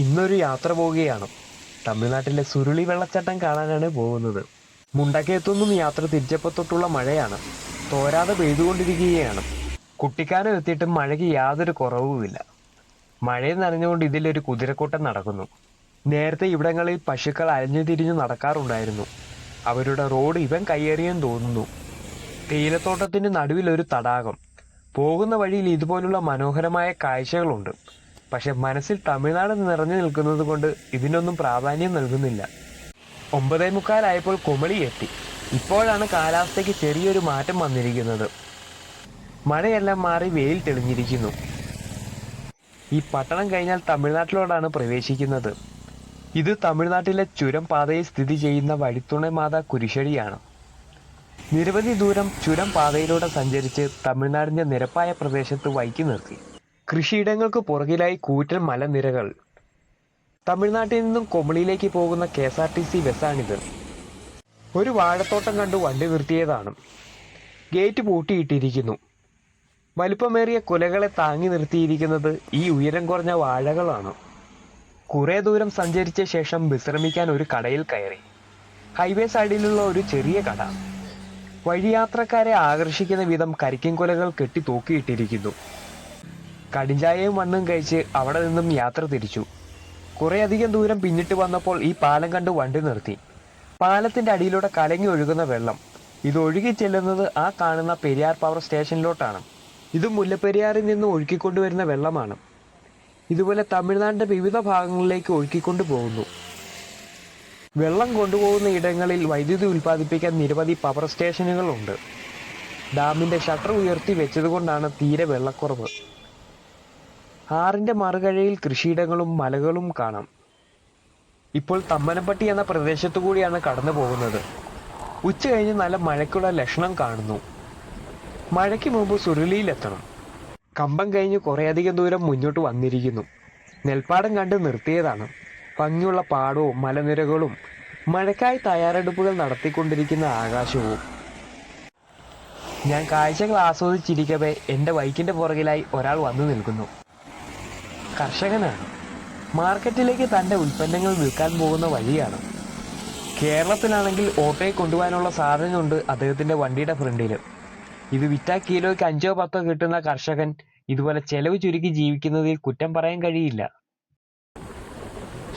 ഇന്നൊരു യാത്ര പോവുകയാണ്. തമിഴ്നാട്ടിലെ സുരുളി വെള്ളച്ചാട്ടം കാണാനാണ് പോകുന്നത്. മുണ്ടക്കയത്തുനിന്നും യാത്ര തിരിച്ചപ്പോൾ തൊട്ടുള്ള മഴയാണ്. തോരാതെ പെയ്തുകൊണ്ടിരിക്കുകയാണ്. കുട്ടിക്കാനം എത്തിയിട്ടും മഴയ്ക്ക് യാതൊരു കുറവുമില്ല. മഴയിൽ നനഞ്ഞുകൊണ്ട് ഇതിലൊരു കുതിരക്കൂട്ടം നടക്കുന്നു. നേരത്തെ ഇവിടങ്ങളിൽ പശുക്കൾ അലഞ്ഞു തിരിഞ്ഞു നടക്കാറുണ്ടായിരുന്നു. അവരുടെ റോഡ് ഇവൻ കയ്യേറിയെന്ന് തോന്നുന്നു. തേയിലത്തോട്ടത്തിന് നടുവിൽ ഒരു തടാകം. പോകുന്ന വഴിയിൽ ഇതുപോലുള്ള മനോഹരമായ കാഴ്ചകളുണ്ട്. പക്ഷെ മനസ്സിൽ തമിഴ്നാട് നിറഞ്ഞു നിൽക്കുന്നത് കൊണ്ട് ഇതിനൊന്നും പ്രാധാന്യം നൽകുന്നില്ല. 9:45 കുമളി എത്തി. ഇപ്പോഴാണ് കാലാവസ്ഥയ്ക്ക് ചെറിയൊരു മാറ്റം വന്നിരിക്കുന്നത്. മഴയെല്ലാം മാറി വെയിൽ തെളിഞ്ഞിരിക്കുന്നു. ഈ പട്ടണം കഴിഞ്ഞാൽ തമിഴ്നാട്ടിലോടാണ് പ്രവേശിക്കുന്നത്. ഇത് തമിഴ്നാട്ടിലെ ചുരം പാതയിൽ സ്ഥിതി ചെയ്യുന്ന വഴിത്തുണൈമാതാ കുരിശടിയാണ്. നിരവധി ദൂരം ചുരം പാതയിലൂടെ സഞ്ചരിച്ച് തമിഴ്നാടിന്റെ നിരപ്പായ പ്രദേശത്ത് വൈക്കി നിർത്തി. കൃഷിയിടങ്ങൾക്ക് പുറകിലായി കൂറ്റൻ മലനിരകൾ. തമിഴ്നാട്ടിൽ നിന്നും കുമളിയിലേക്ക് പോകുന്ന KSRTC ബസ്സാണിത്. ഒരു വാഴത്തോട്ടം കണ്ടു വണ്ടി നിർത്തിയതാണ്. ഗേറ്റ് പൂട്ടിയിട്ടിരിക്കുന്നു. വലിപ്പമേറിയ കുലകളെ താങ്ങി നിർത്തിയിരിക്കുന്നത് ഈ ഉയരം കുറഞ്ഞ വാഴകളാണ്. കുറെ ദൂരം സഞ്ചരിച്ച ശേഷം വിശ്രമിക്കാൻ ഒരു കടയിൽ കയറി. ഹൈവേ സൈഡിലുള്ള ഒരു ചെറിയ കട. വഴിയാത്രക്കാരെ ആകർഷിക്കുന്ന വിധം കരിക്കിൻകുലകൾ കെട്ടി തൂക്കിയിട്ടിരിക്കുന്നു. കടിഞ്ചായയും മണ്ണും കഴിച്ച് അവിടെ നിന്നും യാത്ര തിരിച്ചു. കുറേയധികം ദൂരം പിന്നിട്ട് വന്നപ്പോൾ ഈ പാലം കണ്ട് വണ്ടി നിർത്തി. പാലത്തിന്റെ അടിയിലൂടെ കലങ്ങി ഒഴുകുന്ന വെള്ളം. ഇത് ഒഴുകി ചെല്ലുന്നത് ആ കാണുന്ന പെരിയാർ പവർ സ്റ്റേഷനിലോട്ടാണ്. ഇത് മുല്ലപ്പെരിയാറിൽ നിന്ന് ഒഴുക്കിക്കൊണ്ടുവരുന്ന വെള്ളമാണ്. ഇതുപോലെ തമിഴ്നാടിന്റെ വിവിധ ഭാഗങ്ങളിലേക്ക് ഒഴുക്കിക്കൊണ്ടു പോകുന്നു. വെള്ളം കൊണ്ടുപോകുന്ന ഇടങ്ങളിൽ വൈദ്യുതി ഉൽപ്പാദിപ്പിക്കാൻ നിരവധി പവർ സ്റ്റേഷനുകളുണ്ട്. ഡാമിന്റെ ഷട്ടർ ഉയർത്തി വെച്ചതുകൊണ്ടാണ് തീരെ വെള്ളക്കുറവ്. ആറിന്റെ മറുകരയിൽ കൃഷിയിടങ്ങളും മലകളും കാണാം. ഇപ്പോൾ തമ്മനംപട്ടി എന്ന പ്രദേശത്തു കൂടിയാണ് കടന്നു പോകുന്നത്. ഉച്ച കഴിഞ്ഞ് നല്ല മഴയ്ക്കുള്ള ലക്ഷണം കാണുന്നു. മഴയ്ക്ക് മുമ്പ് സുരുളിയിലെത്തണം. കമ്പം കഴിഞ്ഞ് കുറേയധികം ദൂരം മുന്നോട്ട് വന്നിരിക്കുന്നു. നെൽപ്പാടം കണ്ട് നിർത്തിയതാണ്. ഭംഗിയുള്ള പാടവും മലനിരകളും മഴയ്ക്കായി തയ്യാറെടുപ്പുകൾ നടത്തിക്കൊണ്ടിരിക്കുന്ന ആകാശവും. ഞാൻ കാഴ്ചകൾ ആസ്വദിച്ചിരിക്കവേ എൻ്റെ ബൈക്കിന്റെ പുറകിലായി ഒരാൾ വന്നു നിൽക്കുന്നു. കർഷകനാണ്. മാർക്കറ്റിലേക്ക് തൻ്റെ ഉൽപ്പന്നങ്ങൾ വിൽക്കാൻ പോകുന്ന വഴിയാണ്. കേരളത്തിലാണെങ്കിൽ ഓട്ടോയെ കൊണ്ടുപോകാനുള്ള സാധനമുണ്ട് അദ്ദേഹത്തിന്റെ വണ്ടിയുടെ ഫ്രണ്ടിൽ. ഇത് വിറ്റാ കിലോയ്ക്ക് 5-10 കിട്ടുന്ന കർഷകൻ ഇതുപോലെ ചെലവ് ചുരുക്കി ജീവിക്കുന്നതിൽ കുറ്റം പറയാൻ കഴിയില്ല.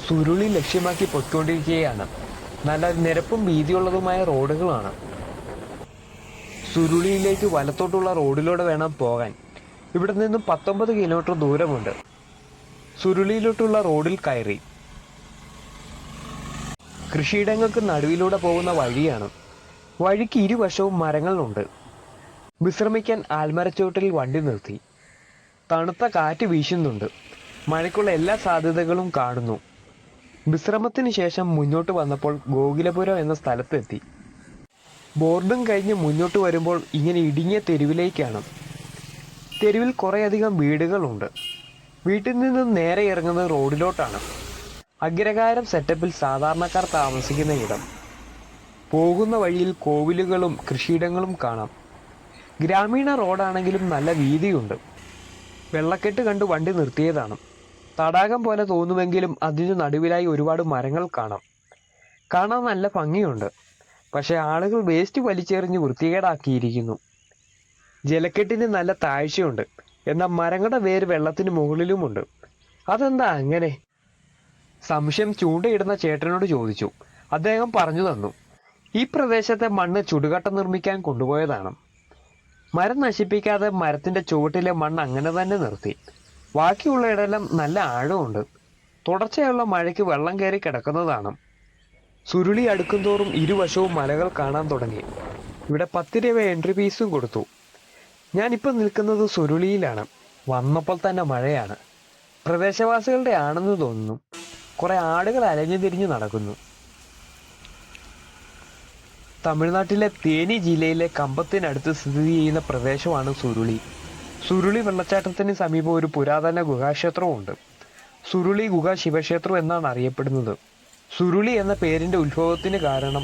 സുരുളി ലക്ഷ്യമാക്കി പൊയ്ക്കൊണ്ടിരിക്കുകയാണ്. നല്ല നിരപ്പും വീതിയുള്ളതുമായ റോഡുകളാണ്. സുരുളിയിലേക്ക് വലത്തോട്ടുള്ള റോഡിലൂടെ വേണം പോകാൻ. ഇവിടെ നിന്നും 19 കിലോമീറ്റർ ദൂരമുണ്ട്. സുരുളിയിലോട്ടുള്ള റോഡിൽ കയറി. കൃഷിയിടങ്ങൾക്ക് നടുവിലൂടെ പോകുന്ന വഴിയാണ്. വഴിക്ക് ഇരുവശവും മരങ്ങളുണ്ട്. വിശ്രമിക്കാൻ ആൽമരച്ചുവട്ടിൽ വണ്ടി നിർത്തി. തണുത്ത കാറ്റ് വീശുന്നുണ്ട്. മഴയ്ക്കുള്ള എല്ലാ സാധ്യതകളും കാണുന്നു. വിശ്രമത്തിന് ശേഷം മുന്നോട്ട് വന്നപ്പോൾ ഗോകുലപുരം എന്ന സ്ഥലത്തെത്തി. ബോർഡും കഴിഞ്ഞ് മുന്നോട്ട് വരുമ്പോൾ ഇങ്ങനെ ഇടുങ്ങിയ തെരുവിലേക്കാണ്. തെരുവിൽ കുറേയധികം വീടുകളുണ്ട്. വീട്ടിൽ നിന്നും നേരെ ഇറങ്ങുന്നത് റോഡിലോട്ടാണ്. അഗ്രഹാരം സെറ്റപ്പിൽ സാധാരണക്കാർ താമസിക്കുന്ന ഇടം. പോകുന്ന വഴിയിൽ കോവിലുകളും കൃഷിയിടങ്ങളും കാണാം. ഗ്രാമീണ റോഡാണെങ്കിലും നല്ല വീതിയുണ്ട്. വെള്ളക്കെട്ട് കണ്ട് വണ്ടി നിർത്തിയതാണ്. തടാകം പോലെ തോന്നുമെങ്കിലും അതിനു നടുവിലായി ഒരുപാട് മരങ്ങൾ കാണാം. കാണാൻ നല്ല ഭംഗിയുണ്ട്. പക്ഷെ ആളുകൾ വേസ്റ്റ് വലിച്ചെറിഞ്ഞ് വൃത്തികേടാക്കിയിരിക്കുന്നു. ജലക്കെട്ടിന് നല്ല താഴ്ചയുണ്ട്. എന്നാൽ മരങ്ങളുടെ വേര് വെള്ളത്തിന് മുകളിലുമുണ്ട്. അതെന്താ അങ്ങനെ? സംശയം ചൂണ്ടയിടുന്ന ചേട്ടനോട് ചോദിച്ചു. അദ്ദേഹം പറഞ്ഞു തന്നു, ഈ പ്രദേശത്തെ മണ്ണ് ചുടുകട്ട നിർമ്മിക്കാൻ കൊണ്ടുപോയതാണ്. മരം നശിപ്പിക്കാതെ മരത്തിന്റെ ചുവട്ടിലെ മണ്ണ് അങ്ങനെ തന്നെ നിർത്തി. ബാക്കിയുള്ള ഇടമെല്ലാം നല്ല ആഴമുണ്ട്. തുടർച്ചയുള്ള മഴയ്ക്ക് വെള്ളം കയറി കിടക്കുന്നതാണ്. സുരുളി അടുക്കും തോറും ഇരുവശവും മലകൾ കാണാൻ തുടങ്ങി. ഇവിടെ 10 രൂപ എൻട്രി ഫീസും കൊടുത്തു. ഞാനിപ്പോൾ നിൽക്കുന്നത് സുരുളിയിലാണ്. വന്നപ്പോൾ തന്നെ മഴയാണ്. പ്രദേശവാസികളുടെ ആണെന്ന് തോന്നുന്നു. കുറെ ആടുകൾ അലഞ്ഞു തിരിഞ്ഞു നടക്കുന്നു. തമിഴ്നാട്ടിലെ തേനി ജില്ലയിലെ കമ്പത്തിനടുത്ത് സ്ഥിതി ചെയ്യുന്ന പ്രദേശമാണ് സുരുളി. സുരുളി വെള്ളച്ചാട്ടത്തിന് സമീപം ഒരു പുരാതന ഗുഹാക്ഷേത്രമുണ്ട്. സുരുളി ഗുഹാ ശിവക്ഷേത്രം എന്നാണ് അറിയപ്പെടുന്നത്. സുരുളി എന്ന പേരിന്റെ ഉത്ഭവത്തിന് കാരണം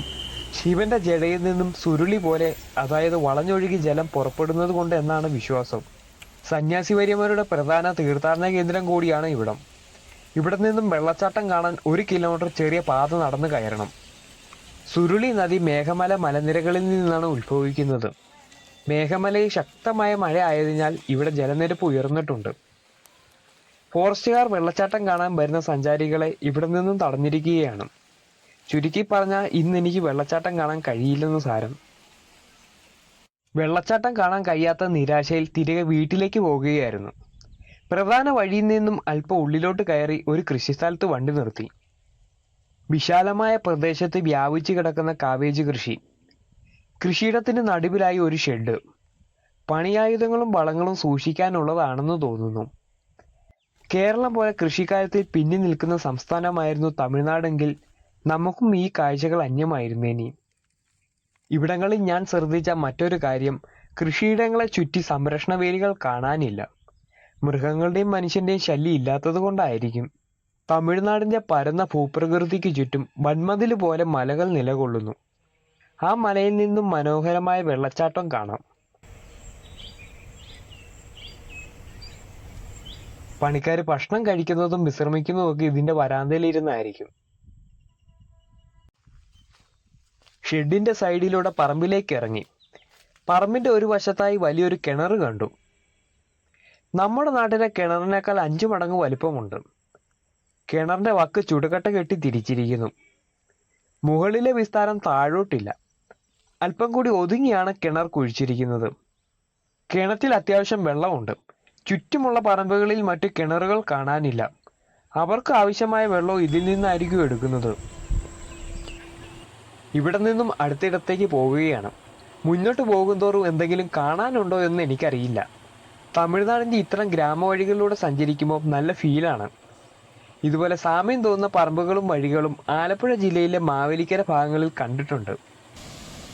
ശിവന്റെ ജടയിൽ നിന്നും സുരുളി പോലെ, അതായത് വളഞ്ഞൊഴുകി ജലം പുറപ്പെടുന്നത് കൊണ്ട് എന്നാണ് വിശ്വാസം. സന്യാസിവര്യന്മാരുടെ പ്രധാന തീർത്ഥാടന കേന്ദ്രം കൂടിയാണ് ഇവിടം. ഇവിടെ നിന്നും വെള്ളച്ചാട്ടം കാണാൻ 1 കിലോമീറ്റർ ചെറിയ പാത നടന്നു കയറണം. സുരുളി നദി മേഘമല മലനിരകളിൽ നിന്നാണ് ഉത്ഭവിക്കുന്നത്. മേഘമലയിൽ ശക്തമായ മഴ ആയതിനാൽ ഇവിടെ ജലനിരപ്പ് ഉയർന്നിട്ടുണ്ട്. ഫോറസ്റ്റുകാർ വെള്ളച്ചാട്ടം കാണാൻ വരുന്ന സഞ്ചാരികളെ ഇവിടെ നിന്നും തടഞ്ഞിരിക്കുകയാണ്. ചുരുക്കി പറഞ്ഞാൽ ഇന്ന് എനിക്ക് വെള്ളച്ചാട്ടം കാണാൻ കഴിയില്ലെന്ന് സാരം. വെള്ളച്ചാട്ടം കാണാൻ കഴിയാത്ത നിരാശയിൽ തിരികെ വീട്ടിലേക്ക് പോകുകയായിരുന്നു. പ്രധാന വഴിയിൽ നിന്നും അല്പം ഉള്ളിലോട്ട് കയറി ഒരു കൃഷിസ്ഥലത്ത് വണ്ടി നിർത്തി. വിശാലമായ പ്രദേശത്ത് വ്യാപിച്ചു കിടക്കുന്ന കാവേജ് കൃഷി. കൃഷിയിടത്തിന് നടുവിലായി ഒരു ഷെഡ്. പണിയായുധങ്ങളും വളങ്ങളും സൂക്ഷിക്കാനുള്ളതാണെന്ന് തോന്നുന്നു. കേരളം പോലെ കൃഷിക്കാര്യത്തിൽ പിന്നിൽ നിൽക്കുന്ന സംസ്ഥാനമായിരുന്നു തമിഴ്നാടെങ്കിൽ നമുക്കും ഈ കാഴ്ചകൾ അന്യമായിരുന്നേനെ. ഇവിടങ്ങളിൽ ഞാൻ ശ്രദ്ധിച്ച മറ്റൊരു കാര്യം, കൃഷിയിടങ്ങളെ ചുറ്റി സംരക്ഷണ വേലികൾ കാണാനില്ല. മൃഗങ്ങളുടെയും മനുഷ്യന്റെയും ശല്യം ഇല്ലാത്തത് കൊണ്ടായിരിക്കും. തമിഴ്നാടിന്റെ പരന്ന ഭൂപ്രകൃതിക്ക് ചുറ്റും വൻമതില് പോലെ മലകൾ നിലകൊള്ളുന്നു. ആ മലയിൽ നിന്നും മനോഹരമായ വെള്ളച്ചാട്ടം കാണാം. പണിക്കാർ ഭക്ഷണം കഴിക്കുന്നതും വിശ്രമിക്കുന്നതും ഒക്കെ ഇതിന്റെ വരാന്തയിലിരുന്നായിരിക്കും. ഷെഡിന്റെ സൈഡിലൂടെ പറമ്പിലേക്ക് ഇറങ്ങി. പറമ്പിന്റെ ഒരു വശത്തായി വലിയൊരു കിണർ കണ്ടു. നമ്മുടെ നാട്ടിലെ കിണറിനേക്കാൾ 5 മടങ്ങ് വലിപ്പമുണ്ട്. കിണറിന്റെ വക്ക് ചുടുകട്ട കെട്ടി തിരിച്ചിരിക്കുന്നു. മുകളിലെ വിസ്താരം താഴോട്ടില്ല. അല്പം കൂടി ഒതുങ്ങിയാണ് കിണർ കുഴിച്ചിരിക്കുന്നത്. കിണറ്റിൽ അത്യാവശ്യം വെള്ളമുണ്ട്. ചുറ്റുമുള്ള പറമ്പുകളിൽ മറ്റു കിണറുകൾ കാണാനില്ല. അവർക്ക് ആവശ്യമായ വെള്ളം ഇതിൽ നിന്നായിരിക്കും എടുക്കുന്നത്. ഇവിടെ നിന്നും അടുത്തിടത്തേക്ക് പോവുകയാണ്. മുന്നോട്ട് പോകുന്തോറും എന്തെങ്കിലും കാണാനുണ്ടോ എന്ന് എനിക്കറിയില്ല. തമിഴ്നാടിന്റെ ഇത്തരം ഗ്രാമവഴികളിലൂടെ സഞ്ചരിക്കുമ്പോൾ നല്ല ഫീലാണ്. ഇതുപോലെ സാമ്യം തോന്നുന്ന പറമ്പുകളും വഴികളും ആലപ്പുഴ ജില്ലയിലെ മാവേലിക്കര ഭാഗങ്ങളിൽ കണ്ടിട്ടുണ്ട്.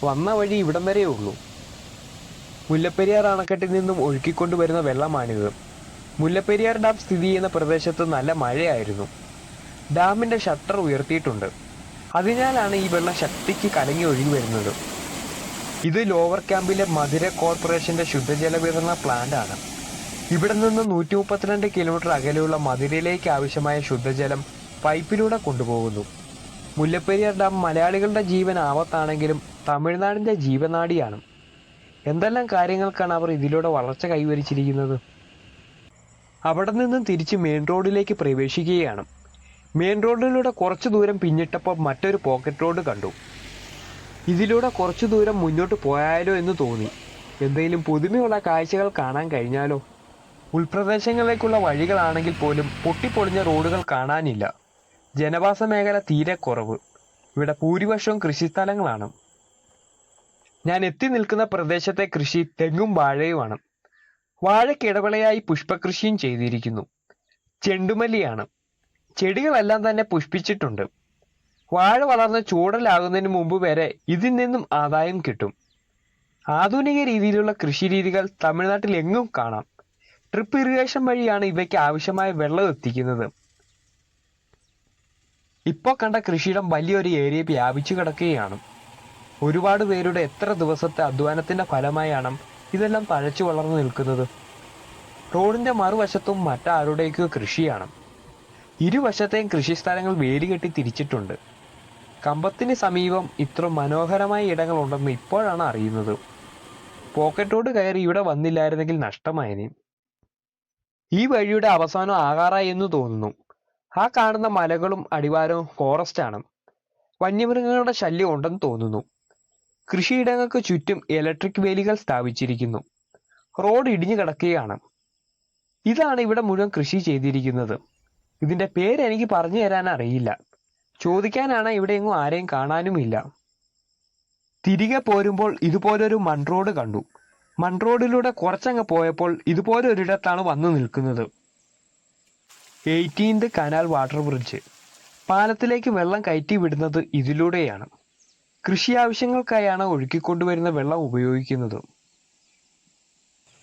വന്ന വഴി ഇവിടം വരേ ഉള്ളൂ. മുല്ലപ്പെരിയാർ അണക്കെട്ടിൽ നിന്നും ഒഴുക്കിക്കൊണ്ടുവരുന്ന വെള്ളമാണിത്. മുല്ലപ്പെരിയാർ ഡാം സ്ഥിതി ചെയ്യുന്ന പ്രദേശത്ത് നല്ല മഴയായിരുന്നു. ഡാമിന്റെ ഷട്ടർ ഉയർത്തിയിട്ടുണ്ട്. അതിനാലാണ് ഈ വെള്ളം ശക്തിക്ക് കലങ്ങി ഒഴുകി വരുന്നത്. ഇത് ലോവർ ക്യാമ്പിലെ മധുര കോർപ്പറേഷന്റെ ശുദ്ധജല വിതരണ പ്ലാന്റ് ആണ്. ഇവിടെ നിന്ന് 132 കിലോമീറ്റർ അകലെയുള്ള മധുരയിലേക്ക് ആവശ്യമായ ശുദ്ധജലം പൈപ്പിലൂടെ കൊണ്ടുപോകുന്നു. മുല്ലപ്പെരിയാർ ഡാം മലയാളികളുടെ ജീവൻ ആപത്താണെങ്കിലും തമിഴ്നാടിന്റെ ജീവനാഡിയാണ്. എന്തെല്ലാം കാര്യങ്ങൾക്കാണ് അവർ ഇതിലൂടെ വളർച്ച കൈവരിച്ചിരിക്കുന്നത്. അവിടെ നിന്നും തിരിച്ച് മെയിൻ റോഡിലേക്ക് പ്രവേശിക്കുകയാണ്. മെയിൻ റോഡിലൂടെ കുറച്ചു ദൂരം പിന്നിട്ടപ്പോൾ മറ്റൊരു പോക്കറ്റ് റോഡ് കണ്ടു. ഇതിലൂടെ കുറച്ചു ദൂരം മുന്നോട്ട് പോയാലോ എന്ന് തോന്നി. എന്തെങ്കിലും പുതുമയുള്ള കാഴ്ചകൾ കാണാൻ കഴിഞ്ഞാലോ. ഉൾപ്രദേശങ്ങളിലേക്കുള്ള വഴികളാണെങ്കിൽ പോലും പൊട്ടിപ്പൊളിഞ്ഞ റോഡുകൾ കാണാനില്ല. ജനവാസ മേഖല തീരെ കുറവ്. ഇവിടെ ഭൂരിപക്ഷവും കൃഷിസ്ഥലങ്ങളാണ്. ഞാൻ എത്തി നിൽക്കുന്ന പ്രദേശത്തെ കൃഷി തെങ്ങും വാഴയുമാണ്. വാഴയ്ക്ക് ഇടവിളയായി പുഷ്പകൃഷിയും ചെയ്തിരിക്കുന്നു. ചെണ്ടുമല്ലിയാണ്. ചെടികളെല്ലാം തന്നെ പുഷ്പിച്ചിട്ടുണ്ട്. വാഴ വളർന്ന് ചൂടലാകുന്നതിന് മുമ്പ് വരെ ഇതിൽ നിന്നും ആദായം കിട്ടും. ആധുനിക രീതിയിലുള്ള കൃഷി രീതികൾ തമിഴ്നാട്ടിൽ എങ്ങും കാണാം. ഡ്രിപ്പ് ഇറിഗേഷൻ വഴിയാണ് ഇവയ്ക്ക് ആവശ്യമായ വെള്ളം എത്തിക്കുന്നത്. ഇപ്പോൾ കണ്ട കൃഷിയിടം വലിയൊരു ഏരിയ വ്യാപിച്ചു കിടക്കുകയാണ്. ഒരുപാട് പേരുടെ എത്ര ദിവസത്തെ അധ്വാനത്തിന്റെ ഫലമായാണ് ഇതെല്ലാം തഴച്ചു വളർന്നു നിൽക്കുന്നത്. റോഡിന്റെ മറുവശത്തും മറ്റാരുടെയൊക്കെയോ കൃഷിയാണ്. ഇരുവശത്തെയും കൃഷിസ്ഥലങ്ങൾ വേലികെട്ടി തിരിച്ചിട്ടുണ്ട്. കമ്പത്തിന് സമീപം ഇത്ര മനോഹരമായ ഇടങ്ങൾ ഉണ്ടെന്ന് ഇപ്പോഴാണ് അറിയുന്നത്. പോക്കറ്റ് റോഡ് കയറി ഇവിടെ വന്നില്ലായിരുന്നെങ്കിൽ നഷ്ടമായേനെ. ഈ വഴിയുടെ അവസാനം ആകാറായി എന്ന് തോന്നുന്നു. ആ കാണുന്ന മലകളും അടിവാരവും ഫോറസ്റ്റ് ആണ്. വന്യമൃഗങ്ങളുടെ ശല്യം ഉണ്ടെന്ന് തോന്നുന്നു. കൃഷിയിടങ്ങൾക്ക് ചുറ്റും ഇലക്ട്രിക് വേലികൾ സ്ഥാപിച്ചിരിക്കുന്നു. റോഡ് ഇടിഞ്ഞു കിടക്കുകയാണ്. ഇതാണ് ഇവിടെ മുഴുവൻ കൃഷി ചെയ്തിരിക്കുന്നത്. ഇതിന്റെ പേര് എനിക്ക് പറഞ്ഞു തരാൻ അറിയില്ല. ചോദിക്കാനാണ് ഇവിടെ എങ്ങും ആരെയും കാണാനുമില്ല. തിരികെ പോരുമ്പോൾ ഇതുപോലൊരു മൺറോഡ് കണ്ടു. മൺറോഡിലൂടെ കുറച്ചങ്ങ് പോയപ്പോൾ ഇതുപോലെ ഒരിടത്താണ് വന്നു നിൽക്കുന്നത്. 18th canal water bridge. പാലത്തിലേക്ക് വെള്ളം കയറ്റി വിടുന്നത് ഇതിലൂടെയാണ്. കൃഷി ആവശ്യങ്ങൾക്കായാണ് ഒഴുക്കിക്കൊണ്ടുവരുന്ന വെള്ളം ഉപയോഗിക്കുന്നത്.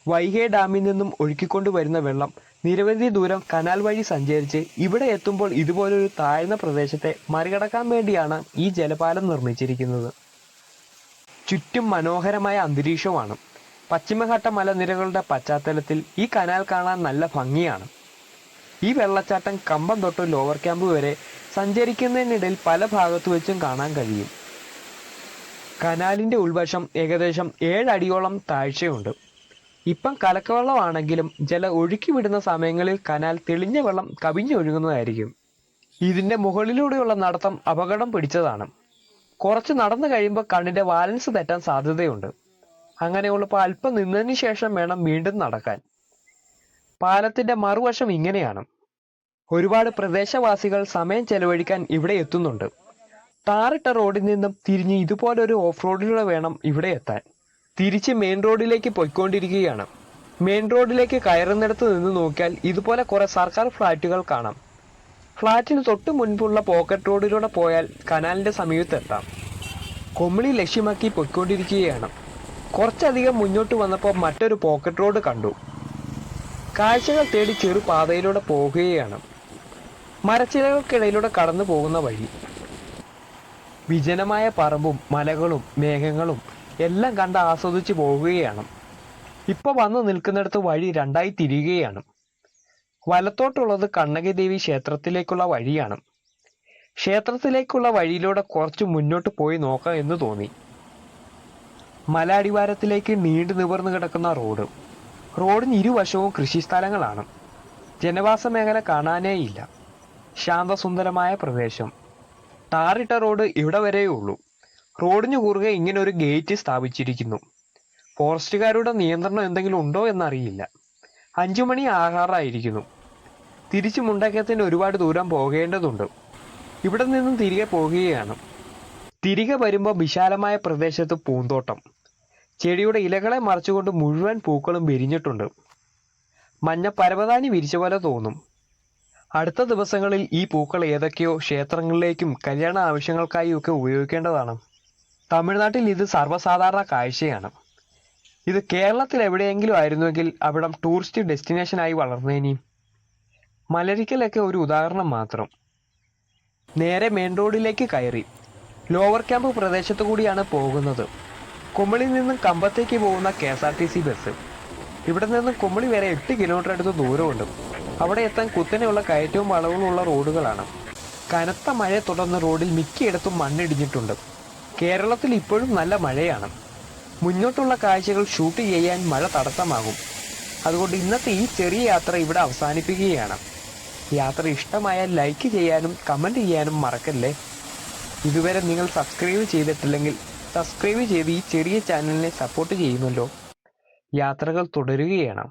വൈഗൈ ഡാമിൽ നിന്നും ഒഴുക്കിക്കൊണ്ടുവരുന്ന വെള്ളം നിരവധി ദൂരം കനാൽ വഴി സഞ്ചരിച്ച് ഇവിടെ എത്തുമ്പോൾ ഇതുപോലൊരു താഴ്ന്ന പ്രദേശത്തെ മറികടക്കാൻ വേണ്ടിയാണ് ഈ ജലപാലം നിർമ്മിച്ചിരിക്കുന്നത്. ചുറ്റും മനോഹരമായ അന്തരീക്ഷമാണ്. പശ്ചിമഘട്ട മലനിരകളുടെ പശ്ചാത്തലത്തിൽ ഈ കനാൽ കാണാൻ നല്ല ഭംഗിയാണ്. ഈ വെള്ളച്ചാട്ടം കമ്പം തൊട്ട് ലോവർ ക്യാമ്പ് വരെ സഞ്ചരിക്കുന്നതിനിടയിൽ പല ഭാഗത്തു വെച്ചും കാണാൻ കഴിയും. കനാലിന്റെ ഉൾവശം ഏകദേശം 7 അടിയോളം താഴ്ചയുണ്ട്. ഇപ്പം കലക്കവെള്ളമാണെങ്കിലും ഒഴുക്കി വിടുന്ന സമയങ്ങളിൽ കനാൽ തെളിഞ്ഞ വെള്ളം കവിഞ്ഞൊഴുകുന്നതായിരിക്കും. ഇതിന്റെ മുകളിലൂടെയുള്ള നടത്തം അപകടം പിടിച്ചതാണ്. കുറച്ച് നടന്നു കഴിയുമ്പോൾ കണ്ണിന്റെ ബാലൻസ് തെറ്റാൻ സാധ്യതയുണ്ട്. അങ്ങനെയുള്ളപ്പോൾ അല്പം നിന്നതിന് ശേഷം വേണം വീണ്ടും നടക്കാൻ. പാലത്തിന്റെ മറുവശം ഇങ്ങനെയാണ്. ഒരുപാട് പ്രദേശവാസികൾ സമയം ചെലവഴിക്കാൻ ഇവിടെ എത്തുന്നുണ്ട്. ടാറിട്ട റോഡിൽ നിന്നും തിരിഞ്ഞ് ഇതുപോലൊരു ഓഫ് റോഡിലൂടെ വേണം ഇവിടെ എത്താൻ. തിരിച്ച് മെയിൻ റോഡിലേക്ക് പൊയ്ക്കൊണ്ടിരിക്കുകയാണ്. മെയിൻ റോഡിലേക്ക് കയറുന്നിടത്ത് നിന്ന് നോക്കിയാൽ ഇതുപോലെ കുറെ സർക്കാർ ഫ്ലാറ്റുകൾ കാണാം. ഫ്ലാറ്റിന് തൊട്ട് മുൻപുള്ള പോക്കറ്റ് റോഡിലൂടെ പോയാൽ കനാലിന്റെ സമീപത്തെത്താം. കുമളി ലക്ഷ്യമാക്കി പൊയ്ക്കൊണ്ടിരിക്കുകയാണ്. കുറച്ചധികം മുന്നോട്ട് വന്നപ്പോൾ മറ്റൊരു പോക്കറ്റ് റോഡ് കണ്ടു. കാഴ്ചകൾ തേടി ചെറു പാതയിലൂടെ പോകുകയാണ്. മരച്ചിലകൾക്കിടയിലൂടെ കടന്നു പോകുന്ന വഴി. വിജനമായ പറമ്പും മലകളും മേഘങ്ങളും എല്ലാം കണ്ട് ആസ്വദിച്ച് പോകുകയാണ്. ഇപ്പൊ വന്നു നിൽക്കുന്നിടത്ത് വഴി രണ്ടായി തിരിയുകയാണ്. വലത്തോട്ടുള്ളത് കണ്ണകി ദേവി ക്ഷേത്രത്തിലേക്കുള്ള വഴിയാണ്. ക്ഷേത്രത്തിലേക്കുള്ള വഴിയിലൂടെ കുറച്ച് മുന്നോട്ട് പോയി നോക്കാം എന്ന് തോന്നി. മല അടിവാരത്തിലേക്ക് നീണ്ടു നിവർന്നു കിടക്കുന്ന റോഡ്. റോഡിന് ഇരുവശവും കൃഷിസ്ഥലങ്ങളാണ്. ജനവാസ മേഖല കാണാനേയില്ല. ശാന്തസുന്ദരമായ പ്രദേശം. ടാറിട്ട റോഡ് ഇവിടെ വരെയേ ഉള്ളൂ. റോഡിന് കുറുകെ ഇങ്ങനെ ഒരു ഗേറ്റ് സ്ഥാപിച്ചിരിക്കുന്നു. ഫോറസ്റ്റുകാരുടെ നിയന്ത്രണം എന്തെങ്കിലും ഉണ്ടോ എന്നറിയില്ല. 5 മണി ആകാറായിരിക്കുന്നു. തിരിച്ചു മുണ്ടക്കയത്തിന് ഒരുപാട് ദൂരം പോകേണ്ടതുണ്ട്. ഇവിടെ നിന്നും തിരികെ പോകുകയാണ്. തിരികെ വരുമ്പോൾ വിശാലമായ പ്രദേശത്ത് പൂന്തോട്ടം. ചെടിയുടെ ഇലകളെ മറച്ചുകൊണ്ട് മുഴുവൻ പൂക്കളും വിരിഞ്ഞിട്ടുണ്ട്. മഞ്ഞ പരവതാനി വിരിച്ച പോലെ തോന്നും. അടുത്ത ദിവസങ്ങളിൽ ഈ പൂക്കൾ ഏതൊക്കെയോ ക്ഷേത്രങ്ങളിലേക്കും കല്യാണ ആവശ്യങ്ങൾക്കായും ഒക്കെ ഉപയോഗിക്കേണ്ടതാണ്. തമിഴ്നാട്ടിൽ ഇത് സർവ്വസാധാരണ കാഴ്ചയാണ്. ഇത് കേരളത്തിൽ എവിടെയെങ്കിലും ആയിരുന്നുവെങ്കിൽ അവിടം ടൂറിസ്റ്റ് ഡെസ്റ്റിനേഷനായി വളർന്നേനി. മലരിക്കലൊക്കെ ഒരു ഉദാഹരണം മാത്രം. നേരെ മെയിൻ റോഡിലേക്ക് കയറി. ലോവർ ക്യാമ്പ് പ്രദേശത്തു കൂടിയാണ് പോകുന്നത്. കുമളിയിൽ നിന്നും കമ്പത്തേക്ക് പോകുന്ന KSRTC ബസ്. ഇവിടെ നിന്നും കുമളി വരെ 8 കിലോമീറ്റർ അടുത്ത് ദൂരമുണ്ട്. അവിടെ എത്താൻ കുത്തനെയുള്ള കയറ്റവും വളവുകളുള്ള റോഡുകളാണ്. കനത്ത മഴയെ തുടർന്ന് റോഡിൽ മിക്കയിടത്തും മണ്ണിടിഞ്ഞിട്ടുണ്ട്. കേരളത്തിൽ ഇപ്പോഴും നല്ല മഴയാണ്. മുന്നോട്ടുള്ള കാഴ്ചകൾ ഷൂട്ട് ചെയ്യാൻ മഴ തടസ്സമാകും. അതുകൊണ്ട് ഇന്നത്തെ ഈ ചെറിയ യാത്ര ഇവിടെ അവസാനിപ്പിക്കുകയാണ്. യാത്ര ഇഷ്ടമായാൽ ലൈക്ക് ചെയ്യാനും കമൻറ്റ് ചെയ്യാനും മറക്കല്ലേ. ഇതുവരെ നിങ്ങൾ സബ്സ്ക്രൈബ് ചെയ്തിട്ടില്ലെങ്കിൽ സബ്സ്ക്രൈബ് ചെയ്ത് ഈ ചെറിയ ചാനലിനെ സപ്പോർട്ട് ചെയ്യുമല്ലോ. യാത്രകൾ തുടരുകയാണ്.